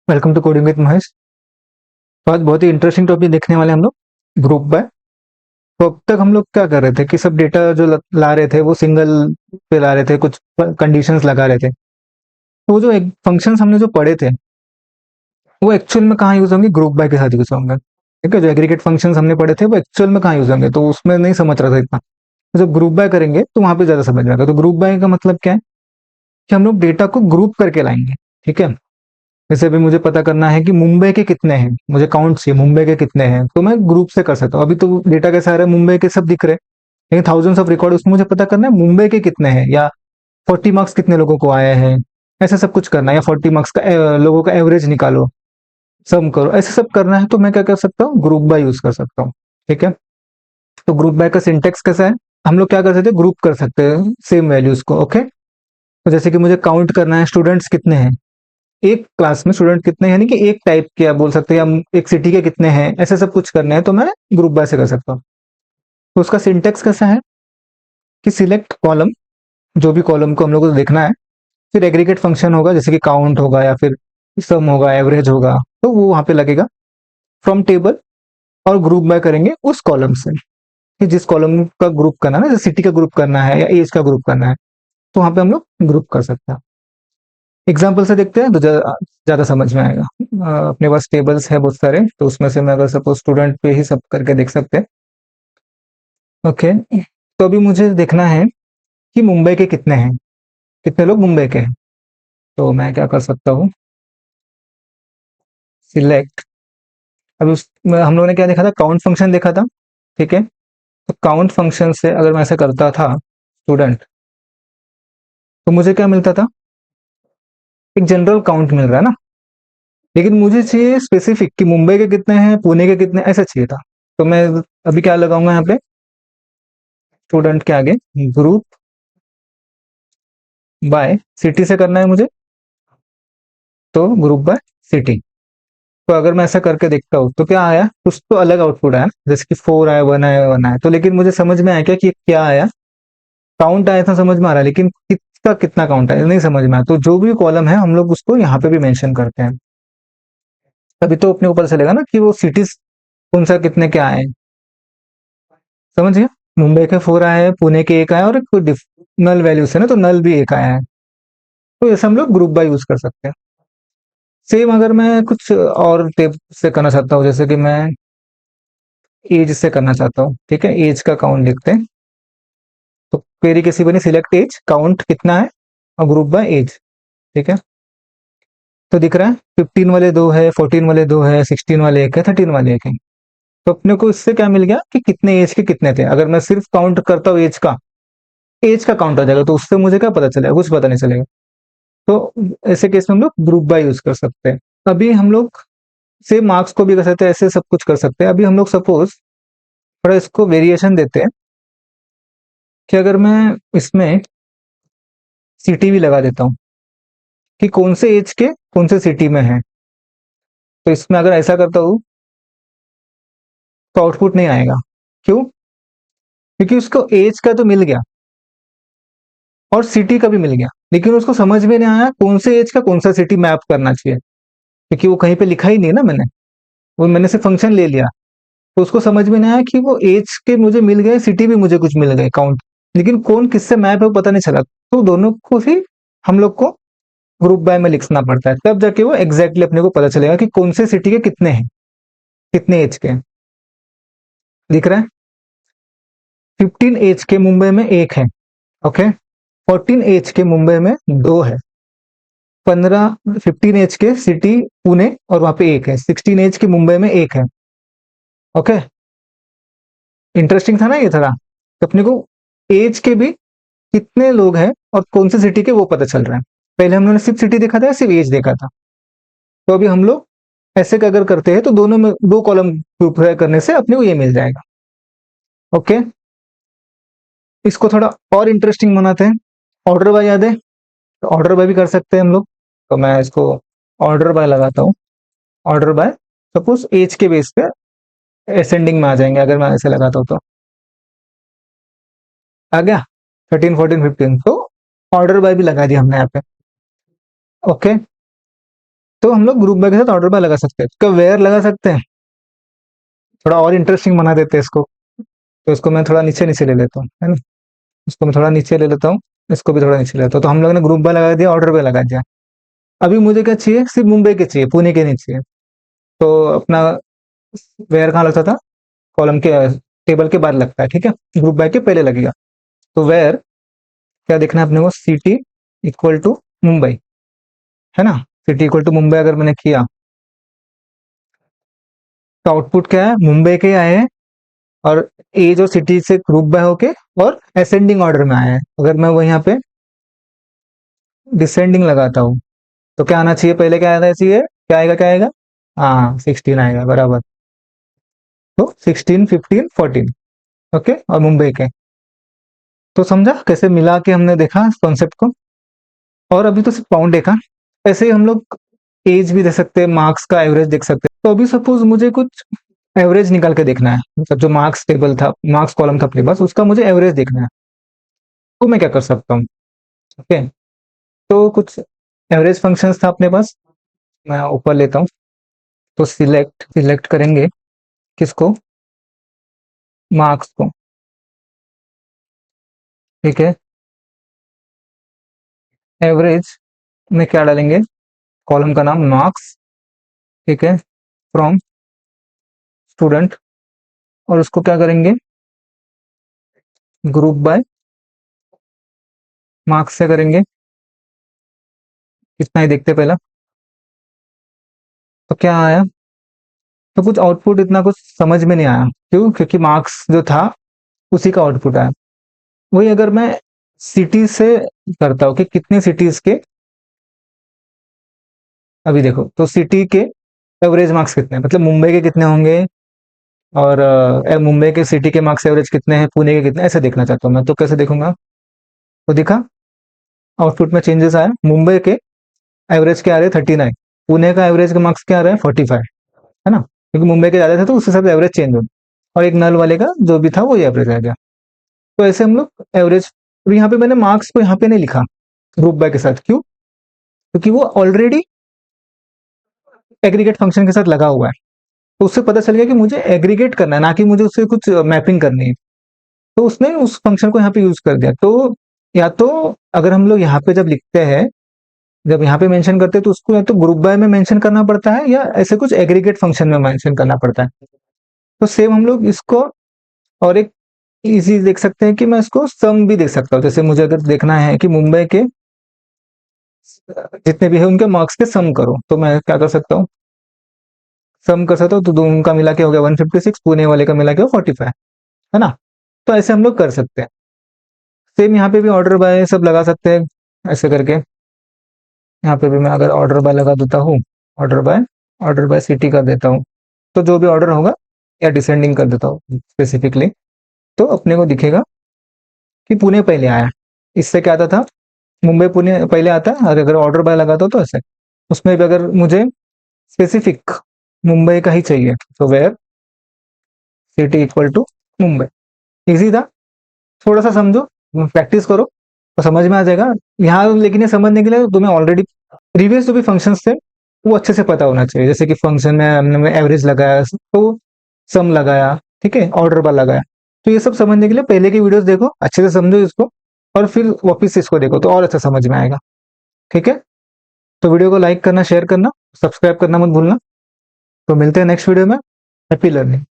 Welcome to coding with Mahesh. तो आज बहुत ही इंटरेस्टिंग टॉपिक देखने वाले हैं हम लोग, ग्रुप बाय। तो अब तक हम लोग क्या कर रहे थे कि सब डेटा जो ला रहे थे वो सिंगल पे ला रहे थे, कुछ कंडीशंस लगा रहे थे। तो वो जो एक फंक्शंस हमने जो पढ़े थे वो एक्चुअल में कहाँ यूज होंगे, ग्रुप बाय के साथ यूज होंगे। ठीक है, जो एग्रीगेट फंक्शंस हमने पढ़े थे वो एक्चुअल में कहाँ यूज होंगे, तो उसमें नहीं समझ रहा था इतना। तो जब ग्रुप बाय करेंगे तो वहां पे ज्यादा समझ में आएगा। तो ग्रुप बाय का मतलब क्या है कि हम लोग डेटा को ग्रुप करके लाएंगे। ठीक है, जैसे अभी मुझे पता करना है कि मुंबई के कितने हैं, मुझे काउंट चाहिए मुंबई के कितने हैं, तो मैं ग्रुप से कर सकता हूँ। अभी तो डेटा कैसा आ रहा है, मुंबई के सब दिख रहे हैं, लेकिन थाउजेंड्स ऑफ रिकॉर्ड, उसमें मुझे पता करना है मुंबई के कितने हैं, या 40 मार्क्स कितने लोगों को आए हैं, ऐसा सब कुछ करना है। या 40 मार्क्स का लोगों का एवरेज निकालो, सम करो, ऐसे सब करना है। तो मैं क्या कर सकता हूँ, ग्रुप बाय यूज कर सकता हूँ। ठीक है, तो ग्रुप बाय का सिंटेक्स कैसा है, हम लोग क्या कर सकते हैं, ग्रुप कर सकते हैं सेम वैल्यूज को। ओके, तो जैसे कि मुझे काउंट करना है स्टूडेंट्स कितने हैं, एक क्लास में स्टूडेंट कितने हैं, यानी कि एक टाइप के आप बोल सकते हैं, हम एक सिटी के कितने हैं, ऐसे सब कुछ करना है तो मैं ग्रुप बाय से कर सकता हूँ। तो उसका सिंटेक्स कैसा है कि सिलेक्ट कॉलम, जो भी कॉलम को हम लोग को देखना है, फिर एग्रीगेट फंक्शन होगा, जैसे कि काउंट होगा या फिर सम होगा, एवरेज होगा, तो वो वहां पे लगेगा फ्रॉम टेबल, और ग्रुप बाय करेंगे उस कॉलम से कि जिस कॉलम का ग्रुप करना है ना, जैसे सिटी का ग्रुप करना है या एज का ग्रुप करना है, तो वहां पे हम लोग ग्रुप कर सकते हैं। एग्जाम्पल से देखते हैं तो ज्यादा समझ में आएगा। अपने पास टेबल्स है बहुत सारे, तो उसमें से मैं अगर सपोज स्टूडेंट पे ही सब करके देख सकते हैं। ओके, तो अभी मुझे देखना है कि मुंबई के कितने हैं, कितने लोग मुंबई के हैं। तो मैं क्या कर सकता हूँ, सिलेक्ट। अभी हम लोगों ने क्या देखा था, काउंट फंक्शन देखा था। ठीक है, तो काउंट फंक्शन से अगर मैं ऐसा करता था स्टूडेंट, तो मुझे क्या मिलता था, एक जनरल काउंट मिल रहा है ना, लेकिन मुझे चाहिए स्पेसिफिक कि मुंबई के कितने हैं, पुणे के कितने, ऐसा चाहिए था। तो मैं अभी क्या लगाऊंगा यहाँ पे, स्टूडेंट के आगे ग्रुप बाय सिटी से करना है मुझे, तो ग्रुप बाय सिटी। तो अगर मैं ऐसा करके देखता हूँ तो क्या आया, कुछ तो अलग आउटपुट आया, जैसे कि 4 आया, 1 आया, 1 आया। तो लेकिन मुझे समझ में आया क्या कि ये क्या आया, काउंट आया था समझ में आ रहा है, लेकिन किसका कितना काउंट आया नहीं समझ में आया। तो जो भी कॉलम है हम लोग उसको यहाँ पे भी मेंशन करते हैं, तभी तो अपने ऊपर चलेगा ना कि वो सिटीज कौन सा कितने क्या आए। समझिए, मुंबई के 4 आए हैं, पुणे के 1 आया, और एक नल वैल्यू से ना, तो नल भी 1 आया है। तो ऐसे हम लोग ग्रुप बाय यूज कर सकते हैं। सेम अगर मैं कुछ और टेप से करना चाहता हूँ, जैसे कि मैं एज से करना चाहता हूँ। ठीक है, एज का काउंट लिखते हैं, तो क्वेरी कैसी बनी, सिलेक्ट एज, काउंट कितना है, और ग्रुप बाय एज। ठीक है, तो दिख रहा है 15 वाले 2 है, 14 वाले 2 है, 16 वाले 1 है, 13 वाले 1 है। तो अपने को इससे क्या मिल गया कि कितने एज के कितने थे। अगर मैं सिर्फ काउंट करता हूँ एज का काउंट आ जाएगा, तो उससे मुझे क्या पता चलेगा, कुछ पता नहीं चलेगा। तो ऐसे केस में हम लोग ग्रुप बाय यूज कर सकते हैं। अभी हम लोग से मार्क्स को भी कर सकते हैं, ऐसे सब कुछ कर सकते हैं। अभी हम लोग सपोज थोड़ा इसको वेरिएशन देते हैं कि अगर मैं इसमें सिटी भी लगा देता हूँ कि कौन से एज के कौन से सिटी में है, तो इसमें अगर ऐसा करता हूँ तो आउटपुट नहीं आएगा। क्यों, क्योंकि उसको एज का तो मिल गया और सिटी का भी मिल गया, लेकिन उसको समझ में नहीं आया कौन से एज का कौन सा सिटी मैप करना चाहिए, क्योंकि वो कहीं पे लिखा ही नहीं ना मैंने, वो मैंने से फंक्शन ले लिया। तो उसको समझ में नहीं आया कि वो एज के मुझे मिल गए, सिटी भी मुझे कुछ मिल गए काउंट, लेकिन कौन किससे मैप है वो पता नहीं चला। तो दोनों को ही हम लोग को ग्रुप बाय में लिखना पड़ता है, तब जाके वो एग्जैक्टली अपने को पता चलेगा कि कौन से सिटी के कितने हैं, कितने एज के हैं। दिख रहा है, 15 एज के मुंबई में 1 है। ओके, 14 एज के मुंबई में 2 है, 15 एज के सिटी पुणे और वहां पे 1 है, 16 एज के मुंबई में 1 है। ओके, इंटरेस्टिंग था ना ये थोड़ा। तो अपने को एज के भी कितने लोग हैं और कौन सी सिटी के वो पता चल रहा है। पहले हम लोगों ने सिर्फ सिटी देखा था, सिर्फ एज देखा था। तो अभी हम लोग ऐसे का अगर करते हैं तो दोनों में दो कॉलम ग्रुप करने से अपने को ये मिल जाएगा। ओके, इसको थोड़ा और इंटरेस्टिंग बनाते हैं। ऑर्डर बाय याद है, तो ऑर्डर बाय भी कर सकते हैं हम लोग। तो मैं इसको ऑर्डर बाय लगाता हूँ। ऑर्डर बाय सपोज एज के बेस पे असेंडिंग में आ जाएंगे, अगर मैं ऐसे लगाता हूँ तो आ गया 13 14 15। तो ऑर्डर बाय भी लगा दिया हमने यहाँ पे। ओके, तो हम लोग ग्रुप बाय के साथ ऑर्डर बाय लगा सकते हैं। क्या वेयर लगा सकते हैं? थोड़ा और इंटरेस्टिंग बना देते हैं इसको। तो इसको मैं थोड़ा नीचे नीचे ले लेता हूँ, है ना? इसको मैं थोड़ा नीचे ले लेता हूँ, इसको भी थोड़ा नीचे ले लेता हूँ। तो हम लोग ने ग्रुप बाय लगा दिया, ऑर्डर बाय लगा दिया। अभी मुझे क्या चाहिए? सिर्फ मुंबई के चाहिए, पुणे के नहीं चाहिए। तो अपना वेयर कहाँ लगता था? कॉलम के टेबल के बाद लगता है, ठीक है? ग्रुप बाय के पहले लगेगा। तो वेयर क्या देखना है अपने को? सिटी इक्वल टू मुंबई, है ना? सिटी इक्वल टू मुंबई अगर मैंने किया तो आउटपुट क्या है? मुंबई के आए हैं, और ए जो सिटी से ग्रुप बाय होके और असेंडिंग ऑर्डर में आया है। अगर मैं वो यहाँ पे डिसेंडिंग लगाता हूँ तो क्या आना चाहिए? पहले क्या आना चाहिए? क्या आएगा, क्या आएगा? हाँ, 16 आएगा, बराबर। तो 16, 15, 14, ओके। और मुंबई के, तो समझा कैसे मिला के हमने देखा इस कॉन्सेप्ट को। और अभी तो सिर्फ पाउंड देखा, ऐसे ही हम लोग एज भी दे सकते हैं, मार्क्स का एवरेज देख सकते हैं। तो अभी सपोज मुझे कुछ एवरेज निकाल के देखना है, मतलब जो मार्क्स टेबल था, मार्क्स कॉलम था अपने पास, उसका मुझे एवरेज देखना है। तो मैं क्या कर सकता हूँ? ओके, तो कुछ एवरेज फंक्शंस था अपने पास, मैं ऊपर लेता हूँ। तो सिलेक्ट सिलेक्ट करेंगे किसको? मार्क्स को, ठीक है। एवरेज में क्या डालेंगे? कॉलम का नाम मार्क्स, ठीक है, फ्रॉम स्टूडेंट। और उसको क्या करेंगे? ग्रुप बाय मार्क्स से करेंगे। इतना ही देखते पहला। तो क्या आया? तो कुछ आउटपुट इतना कुछ समझ में नहीं आया। क्यों? क्योंकि मार्क्स जो था उसी का आउटपुट आया। वही अगर मैं सिटी से करता हूँ कि कितने सिटीज के, अभी देखो, तो सिटी के एवरेज मार्क्स कितने हैं, मतलब मुंबई के कितने होंगे, और मुंबई के सिटी के मार्क्स एवरेज कितने हैं, पुणे के कितने, ऐसे देखना चाहता हूँ मैं। तो कैसे देखूंगा? तो दिखा, आउटपुट में चेंजेस आया। मुंबई के एवरेज क्या आ रहे हैं? 39। पुणे का एवरेज का मार्क्स क्या आ रहा है? 45, है ना? क्योंकि मुंबई के ज्यादा थे तो उसके हिसाब से एवरेज चेंज हो। और एक नल वाले का जो भी था वो एवरेज आ गया। तो ऐसे हम लोग एवरेज। और यहाँ पे मैंने मार्क्स को यहाँ पे नहीं लिखा ग्रुप बाय के साथ। क्यों? क्योंकि वो ऑलरेडी एग्रीगेट फंक्शन के साथ लगा हुआ है। तो उससे पता चल गया कि मुझे एग्रीगेट करना है, ना कि मुझे उससे कुछ मैपिंग करनी है। तो उसने उस फंक्शन को यहाँ पे यूज कर दिया। तो या तो अगर हम लोग यहाँ पे जब लिखते हैं, जब यहाँ पे मेंशन करते हैं, तो उसको या तो ग्रुप बाय में मेंशन करना पड़ता है, या ऐसे कुछ एग्रीगेट फंक्शन में मेंशन करना पड़ता है। तो सेम हम लोग इसको और एक इजी देख सकते हैं कि मैं इसको सम भी देख सकता हूँ। जैसे मुझे अगर देखना है कि मुंबई के जितने भी है उनके मार्क्स के सम करो, तो मैं क्या कर सकता हूँ? सम कर सकता हूँ। तो दोनों का मिला के हो गया 156, पुणे वाले का मिला के 45, है ना? तो ऐसे हम लोग कर सकते हैं। सेम यहाँ पे भी ऑर्डर बाय सब लगा सकते हैं, ऐसे करके। यहाँ पे भी मैं अगर ऑर्डर बाय लगा देता हूँ, ऑर्डर बाय सिटी कर देता हूँ, तो जो भी ऑर्डर होगा, या डिसेंडिंग कर देता हूँ स्पेसिफिकली, तो अपने को दिखेगा कि पुणे पहले आया। इससे क्या आता था? मुंबई पुणे पहले आता है। और अगर ऑर्डर बाय लगाता हो तो ऐसे, उसमें भी अगर मुझे स्पेसिफिक मुंबई का ही चाहिए, तो where city equal to Mumbai. Easy था। थोड़ा सा समझो, प्रैक्टिस करो, तो समझ में आ जाएगा। यहाँ लेकिन ये समझने के लिए तुम्हें ऑलरेडी प्रीवियस जो भी फंक्शंस थे वो अच्छे से पता होना चाहिए। जैसे कि फंक्शन में हमने एवरेज लगाया, तो सम लगाया, ठीक है, ऑर्डर बार लगाया। तो ये सब समझने के लिए पहले की वीडियोस देखो, अच्छे से समझो इसको, और फिर वापस से इसको देखो तो और अच्छा समझ में आएगा। ठीक है? तो वीडियो को लाइक करना, शेयर करना, सब्सक्राइब करना मत भूलना। तो मिलते हैं नेक्स्ट वीडियो में। Happy learning.